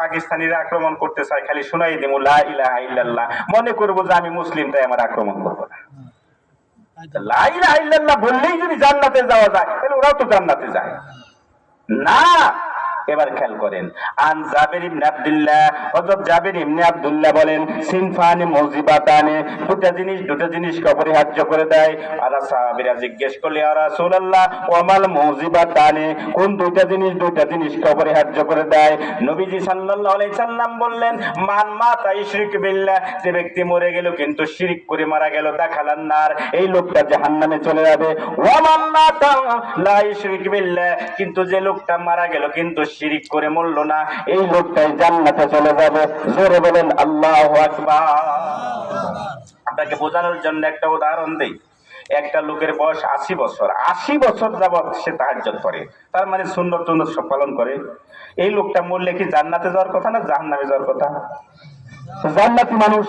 পাকিস্তানিরা আক্রমণ করতে চায়, খালি শোনাই দেবো লা ইলাহা ইল্লাল্লাহ, মনে করবো যে আমি মুসলিম, তাই আমার আক্রমণ করবো না। লা ইলাহা ইল্লাল্লাহ বললেই যদি জান্নাতে যাওয়া যায়, তাহলে ওরাও তো জান্নাতে যায় না। এবার খেয়াল করেন, আন জাবির ইবনে আব্দুল্লাহ, হযরত জাবির ইবনে আব্দুল্লাহ বলেন, সিনফানি মুজিবাতানে, দুটো জিনিসকে অপরিহার্য করে দেয়। আর সাহাবীরা জিজ্ঞেস করলে, ইয়া রাসূলুল্লাহ ওয়ামাল মুজিবাতানে, কোন দুইটা জিনিসকে অপরিহার্য করে দেয়? নবীজি সাল্লাল্লাহু আলাইহি সাল্লাম বললেন, মান মাতা ইশরিক বিল্লাহ, যে ব্যক্তি মরে গেল কিন্তু শিরক করে মারা গেল, দাখালান নার, এই লোকটা জাহান্নামে চলে যাবে। ওয়ামান মাতা লা ইশরিক বিল্লাহ, কিন্তু যে লোকটা মারা গেল কিন্তু শিরিক করে মরল না, এই লোকটাই জান্নাতে চলে যাবে। জোরে বলেন আল্লাহু আকবার। আপনাকে বোঝানোর জন্য একটা উদাহরণ দেই। একটা লোকের বয়স 80 বছর, 80 বছর যাবৎ সে তাহাজ্জুদ করে, তার মানে সুন্নত সব পালন করে। এই লোকটা মরলে কি জান্নাতে যাওয়ার কথা না জাহান্নামে যাওয়ার কথা? জান্নাতি মানুষ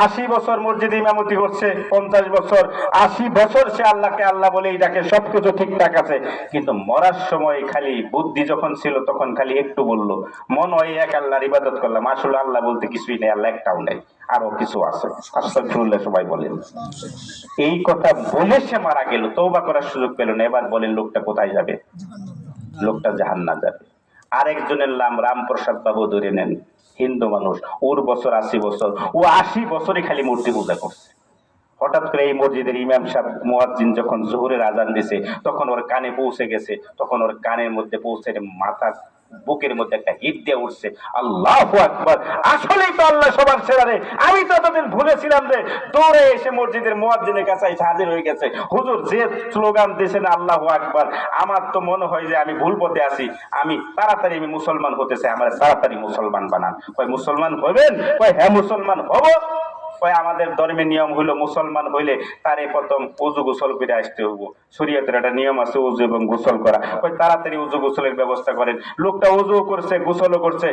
80 বছর মসজিদে ইমামতি করছে, 50 বছর, 80 বছর সে আল্লাহকে আল্লাহ বলেই ডাকে, সবকিছু ঠিকঠাক আছে, কিন্তু মরার সময় খালি বুদ্ধি যখন ছিল তখন খালি একটু বললো, মনে হয় এক আল্লাহর ইবাদত করলাম, আসলে আল্লাহ বলতে কিছুই নেই, আল্লাহ একটাও নেই, আরো কিছু আছে। আস্তাগফিরুল্লাহ সবাই বলেন। এই কথা বলে সে মারা গেল, তওবা করার সুযোগ পেল না। এবার বলেন লোকটা কোথায় যাবে? লোকটা জাহান্নামে যাবে। আরেকজনের নাম রামপ্রসাদ বাবু, ধরে নেন, হিন্দু মানুষ, ওর বছর 80 বছর, ও 80 বছরে খালি মূর্তি পূজা করছে। হঠাৎ করে এই মসজিদের ইমাম সাহেব মুয়াজ্জিন যখন জোহরের আজান দিছে, তখন ওর কানে পৌঁছে গেছে, তখন ওর কানের মধ্যে পৌঁছে মাথা বুকের মধ্যে একটা হিট দিয়ে উঠছে, আল্লাহু আকবার, আসলেই তো আল্লাহ সবার সেরা রে, আমি তো এতদিন ভুলেছিলাম যে। দৌড়ে এসে মসজিদের মুয়াজ্জিনের কাছে হাজির হয়ে গেছে, হুজুর যে স্লোগান দিয়েছেন আল্লাহু আকবার, আমার তো মনে হয় যে আমি ভুল পথে আছি, আমি তাড়াতাড়ি মুসলমান হতে চাই, আমার তাড়াতাড়ি মুসলমান বানান। কয় মুসলমান হবেন? কয় হ্যাঁ মুসলমান হব। আমাদের ধর্মের নিয়ম হলো মুসলমান হইলে তারে প্রথম উজু গোসল করে আসতে হবো, শরীয়তের একটা নিয়ম আছে উজু এবং গোসল করা। ওই তাড়াতাড়ি উজু গোসলের ব্যবস্থা করেন। লোকটা উজু করছে, গোসলও করছে,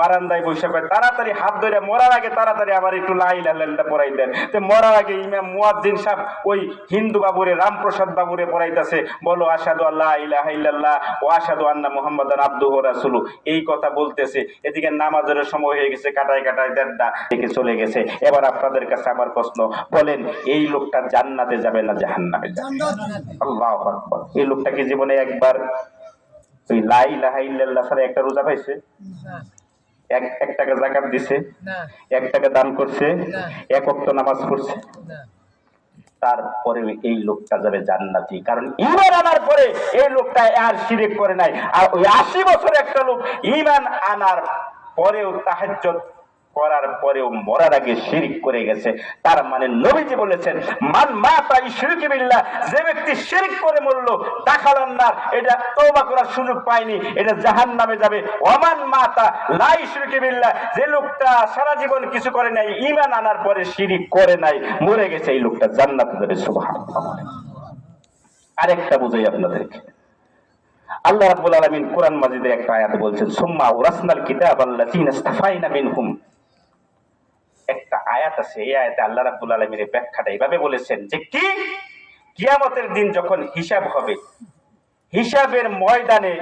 বারান্দায় বসে কয় তাড়াতাড়ি হাত ধরে মরার আগে তাড়াতাড়ি আমার একটু লা ইলাহা ইল্লাল্লাহ পড়াই দেন। তো মরার আগে ইমাম মুয়াজ্জিন সাহেব ওই হিন্দু বাবুরে, রামপ্রসাদ বাবুরে পড়াইতেছে, বলো আশহাদু আল্লা ইলাহা ইল্লাল্লাহ ওয়া আশহাদু আন্না মুহাম্মাদান আবদুহু ওয়া রাসূলুহু, এই কথা বলতেছে। এদিকে নামাজের সময় হয়ে গেছে, কাটায় কাটায় দেড়টা থেকে চলে গেছে। এবার আপনাদের কাছে আমার প্রশ্ন, বলেন এই লোকটা জান্নাতে যাবে না জাহান্নামে যাবে? আল্লাহু আকবার। এই লোকটা কি জীবনে একবার ওই লা ইলাহা ইল্লাল্লাহ ছাড়া একটা রোজা পাইছে? এক টাকা যাকাত দিছে? 1 টাকা দান করছে? 1 ওয়াক্ত নামাজ পড়ছে? তারপরে এই লোকটা যাবে জান্নাতি, কারণ ঈমান আনার পরে এই লোকটা আর শিরক করে নাই। আর ওই 80 বছর একটা লোক ঈমান আনার পরেও তাহাজ্জুদ করার পরেও মরার আগে শিরক করে গেছে। তার মানে নবীজি বলেছেন, মান মাতা ইশরিক বিল্লাহ, যে ব্যক্তি শিরক করে মরল, দাখালান নার, এটা তওবা করার সুযোগ পায়নি, এটা জাহান্নামে যাবে। ওমান মাতা লা ইশরিক বিল্লাহ, যে লোকটা সারা জীবন কিছু করে নাই, ঈমান আনার পরে শিরক করে নাই, মরে গেছে, এই লোকটা জান্নাতে যাবে। সুবহানাল্লাহ। আরেকটা বুঝাই আপনাদেরকে। আল্লাহ রাব্বুল আলামিন কোরআন মাজিদের একটা আয়াতে বলছেন, সুম্মা ওরাসনাল কিতাবাল্লাযিনা ইসতাফাইনা মিনহুম। একটা আয়াত আছে, এই আয়াতে আল্লাহ রাব্বুল আলামিন এর ব্যাখ্যাটা এইভাবে বলেছেন যে কি, কিয়ামতের দিন যখন হিসাব হবে, হিসাবের ময়দানে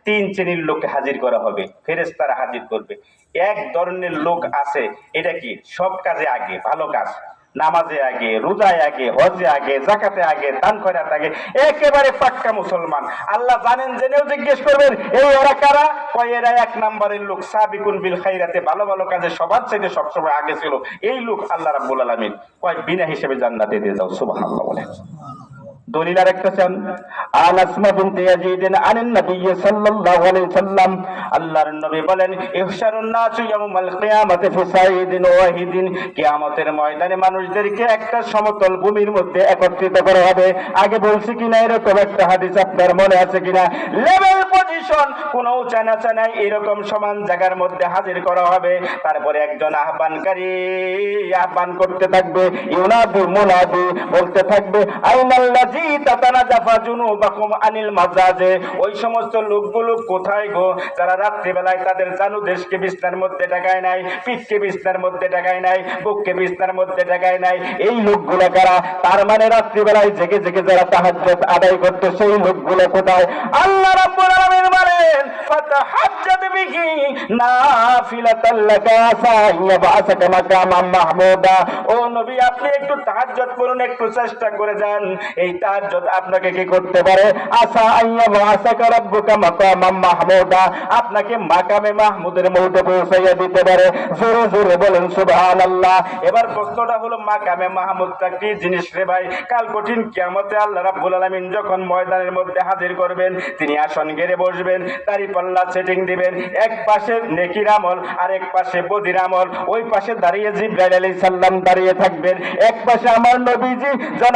3 শ্রেণীর লোককে হাজির করা হবে, ফেরেশতারা হাজির করবে। এক ধরনের লোক আছে, এটা কি সব কাজে আগে, ভালো কাজ, নামাজে আগে, রোজায় আগে, হজে আগে, যাকাতে আগে, দান খয়রাত আগে, একেবারে পাক্কা মুসলমান। আল্লাহ জানেন, জেনেও জিজ্ঞেস করবেন এই ওরা কারা? কয় এরা 1 নম্বরের লোক, সাবিকুন বিল খাইরাতে, ভালো ভালো কাজে সবার চাইতে সবসময় আগে ছিল। এই লোক আল্লাহ রাব্বুল আলামিন কয় বিনা হিসেবে জান্নাতে দিয়ে দাও। সুবহানাল্লাহ বলেন। দলিল আরেকটা চান, আন আসমা বিনতে ইয়াজিদ আনিন নবী সাল্লাল্লাহু আলাইহি সাল্লাম, আল্লাহর নবী বলেন, ইহশারুন নাসু ইয়াউমাল কিয়ামাতি ফি সাইদিন ওয়াহিদিন, কিয়ামতের ময়দানে মানুষদেরকে একটা সমতল ভূমির মধ্যে একত্রিত করা হবে। আগে বলছি কিনা এরকম একটা হাদিস আপনার মনে আছে কিনা? লেভেল পজিশন, কোনো উঁচা নাচা নাই, এরকম সমান জায়গার মধ্যে হাজির করা হবে। তারপরে একজন আহ্বানকারী আহ্বান করতে থাকবে, ইউনাদু মুনাদি, বলতে থাকবে, আইনাল্লাযী তাতানাজাফা জুনুবাকুম আনিল মাজাজে, ওই সমস্ত লোকগুলো কোথায় গো, যারা রাত্রিবেলায় তাদের জানু দেশকে বিছনার মধ্যে টাকায় নাই, পিঠকে বিছনার মধ্যে টাকায় নাই, বুককে বিছনার মধ্যে টাকায় নাই, এই লোকগুলো কারা? তার মানে রাত্রিবেলায় জেগে জেগে যারা তাহাজ্জুদ আদায় করতে, সেই লোকগুলো কোথায়? আল্লাহ রাব্বুল আলামিন বলেন, বলেন ফাতাহাজ্জাদ বিহি নাফিলাতাল লাকা আসা ইয়াবআসাকা মাকামাম মাহমুদা। ও নবী, আপনি একটু তাহাজ্জুদ করুন, একটু চেষ্টা করে যান। এই তাহাজ্জুদ আপনাকে কি করতে পারে? আসা ইয়াবআসাকা রাব্বুকা মাকামাম মাহমুদা, আপনাকে মাকামে মাহমুদের মধ্যে পৌঁছাইয়া দিতে পারে। জোরে জোরে বলেন সুবহানাল্লাহ। এবার প্রশ্নটা হলো, মাকামে মাহমুদটা কি জিনিস রে ভাই? কাল কঠিন কিয়ামতে আল্লাহ রাব্বুল আলামিন যখন ময়দানের মধ্যে হাজির করবেন, তিনি আসন ঘিরে বসবেন, তারই পাল্লা সেটিং দিবেন। এক পাশে নেকির আমল, আর এক পাশে বদির আমল। ওই পাশে দাঁড়িয়ে জিবরাইল আলাইহিস সালাম দাঁড়িয়ে থাকবেন, এক পাশে আমার নবীজি জনাব